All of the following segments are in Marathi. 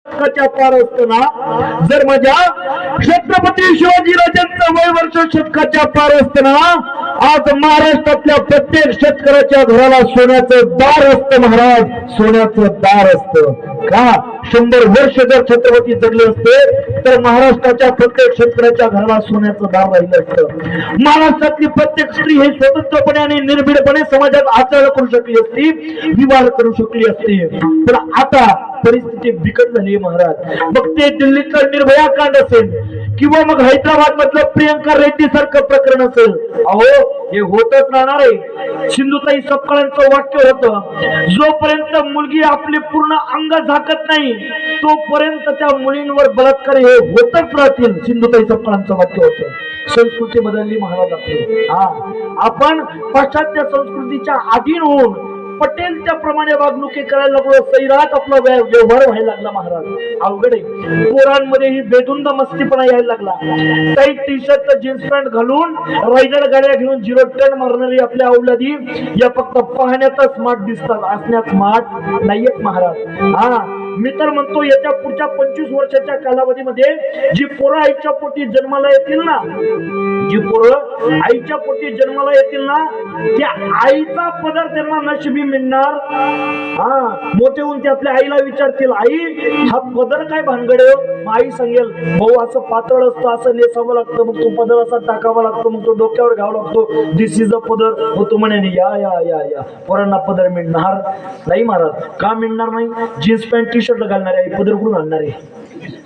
शतकाच्या पार असताना जर माझ्या छत्रपती शिवाजी राजांचं वय वर्ष शतकाच्या पार असताना आज महाराष्ट्रातल्या प्रत्येक शेतकऱ्याच्या घराला सोन्याचं दार असतं महाराज, सोन्याचं दार असतं का? 100 वर्ष जर छत्रपती जगले असते तर महाराष्ट्राच्या प्रत्येक शेतकऱ्याच्या घराला सोन्याचं दार राहिलं असतं. महाराष्ट्रातली प्रत्येक स्त्री हे स्वतंत्रपणे आणि निर्भीडपणे समाजात आचरण करू शकली असती, विवाह करू शकली असती. पण आता परिस्थिती बिकट झाली महाराज. मग ते दिल्लीतलं निर्भया कांड असेल किंवा मग हैदराबाद मधलं प्रियंका रेड्डी सारखं प्रकरण असेल, अहो हे होतच राहणार आहे. सिंधुताई सपकाळांचं वाक्य होतं, जोपर्यंत मुलगी आपले पूर्ण अंग झाकत नाही तोपर्यंत त्या मुलींवर बलात्कार हे होतच राहतील. सिंधुताई सपकाळांचं वाक्य होतं. संस्कृती बदलली महाराज आपली. आपण पाश्चात्य संस्कृतीच्या अधीन होऊन पटेल त्याप्रमाणे वागणुकी करायला लागलो. सैराट आपला व्यवहार व्हायला लागला महाराज. अवघड आहे. पोरांमध्ये ही बेधुंद मस्तीपणा यायला लागला. Tight T shirt jeans pant घालून रायडर गाड्या घेऊन 0 टर्न मारणारी आपल्या अवलादी या फक्त पाहण्यातच स्मार्ट दिसतात, असण्यात स्मार्ट नाहीयेत महाराज. मी तर म्हणतो येत्या पुढच्या 25 वर्षाच्या कालावधीमध्ये जी पोरं आईच्या पोटी जन्माला येतील ना, जी पोरं आईच्या पोटी जन्माला येतील ना, त्या आईचा पदर त्यांना नशिबी मिळणार. मोठे होऊन ते आपल्या आईला विचारतील, आई हा पदर काय भानगड आहे? आई सांगेल, भाऊ असं पातळ असतं, असं नेसावं लागतं, मग तो पदर असा टाकावा लागतो, मग तो डोक्यावर घ्यावा लागतो, दिस इज अ पदर. होतो म्हणे या या या या पोरांना पदर मिळणार नाही महाराज. का मिळणार नाही? जीन्स पॅन्ट टी शर्ट घालणारे आई पदर कुठून आणणार आहे?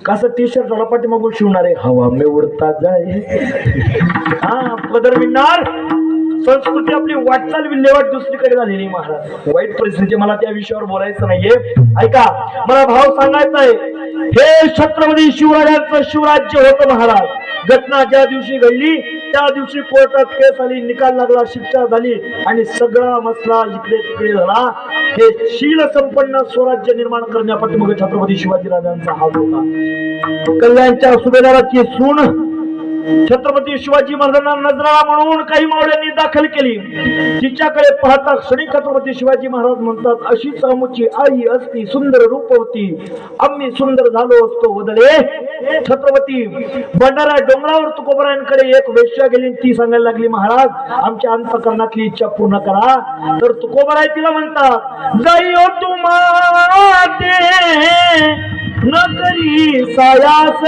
कसं टी शर्ट पाठी मागून शिवणारे हवा मे उडता जाय. पदर मिळणार. संस्कृती आपली वाटचाल विल्हेवाट दुसरीकडे झालेली महाराज. वाईट परिस्थिती. मला त्या विषयावर बोलायचं नाहीये. ऐका, मला भाव सांगायचा आहे. हे छत्रपती शिवरायांचं शिवराज्य होतं महाराज. घटना ज्या दिवशी घडली त्या दिवशी कोर्टात केस आली, निकाल लागला, शिक्षा झाली आणि सगळा मसला इकडे तिकडे झाला. हे शील संपन्न स्वराज्य निर्माण करण्यापाठी छत्रपती शिवाजी राजांचा हात होता. कल्याणच्या सुभेदाराची सून छत्रपती शिवाजी महाराजांना नजराळा म्हणून काही मावळ्यांनी दाखल केली. तिच्याकडे पाहता क्षणी छत्रपती शिवाजी महाराज म्हणतात, अशीच आमची आई असती सुंदर रूपवती, आम्ही सुंदर झालो असतो वदले. छत्रपती भंडारा डोंगरावर तुकोबरायांकडे एक वेश्या गेली. ती सांगायला लागली, महाराज आमच्या अंतःकरणातली इच्छा पूर्ण करा. तर तुकोबराय तिला म्हणतात, जाई हो तुम्हाते न करी सायास,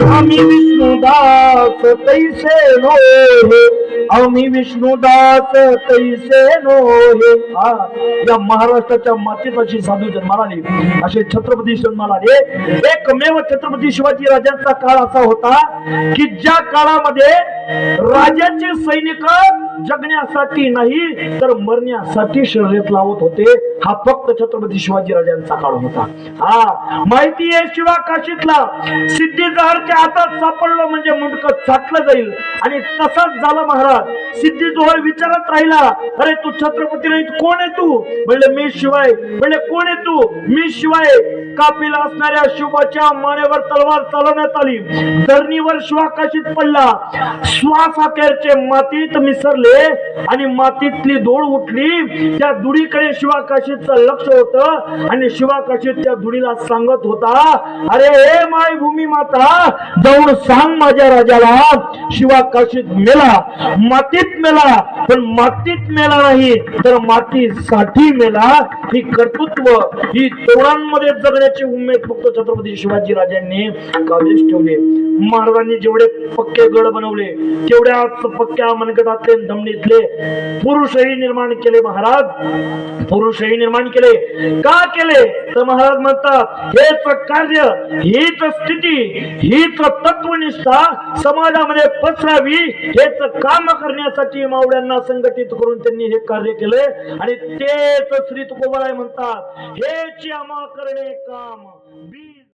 आम्ही विष्णुदास तैसे नो हे, आम्ही विष्णुदास तैसे नो हे. या महाराष्ट्राच्या मातीत अशी साधू जन्माला आली, असे छत्रपती जन्माला आले. एकमेव छत्रपती शिवाजी राजांचा काळ असा होता की ज्या काळामध्ये राजाचे सैनिक जगण्यासाठी नाही तर मरण्यासाठी शर्यत लावत होते. हा फक्त छत्रपती शिवाजी राजांचा काळ होता. माहिती आहे, शिवा काशीतला सिद्धी जोहरच्या हातात सापडलं म्हणजे मुंडकं चाटलं जाईल. आणि तसाच झाला महाराज. सिद्धी जोहर विचारत राहिला, अरे तू छत्रपती नाही, कोण आहे तू? म्हणले मी शिवाय. म्हणले कोण आहे तू? मी शिवाय. कापीला असणाऱ्या शिवाच्या मानेवर तलवार चालवण्यात आली. धरणीवर शिवा काशीत पडला. श्वास अखेरचे मातीत मिसरले आणि मातीतली धूळ उठली. त्या धुळीकडे शिवा काशीतचं लक्ष होतं आणि शिवा काशीत त्या धुळीला सांगत होता, अरे हे माय भूमी माता, जाऊन सांग माझ्या राजाला शिवा काशीत मेला, मातीत मेला, पण मातीत मेला नाही तर मातीसाठी मेला. ही कर्तृत्व, ही तरुणांमध्ये जगण्याची उमेद फक्त छत्रपती शिवाजी राजांनी काबीज ठेवले. महाराजांनी जेवढे पक्के गड बनवले तेवढ्याच पक्क्या मनगटातले धमनीतले पुरुषही निर्माण केले महाराज. पुरुषही निर्माण केले. का केले तर महाराज म्हणतात, हेच कार्य, हीच स्थिती, हीच तत्वनिष्ठा समाजामध्ये पसरावी, हेच काम करण्यासाठी मावळ्यांना संघटित करून त्यांनी हे कार्य केले. आणि तेच श्री तुकोबराय म्हणतात, हेच आम्हा करणे काम.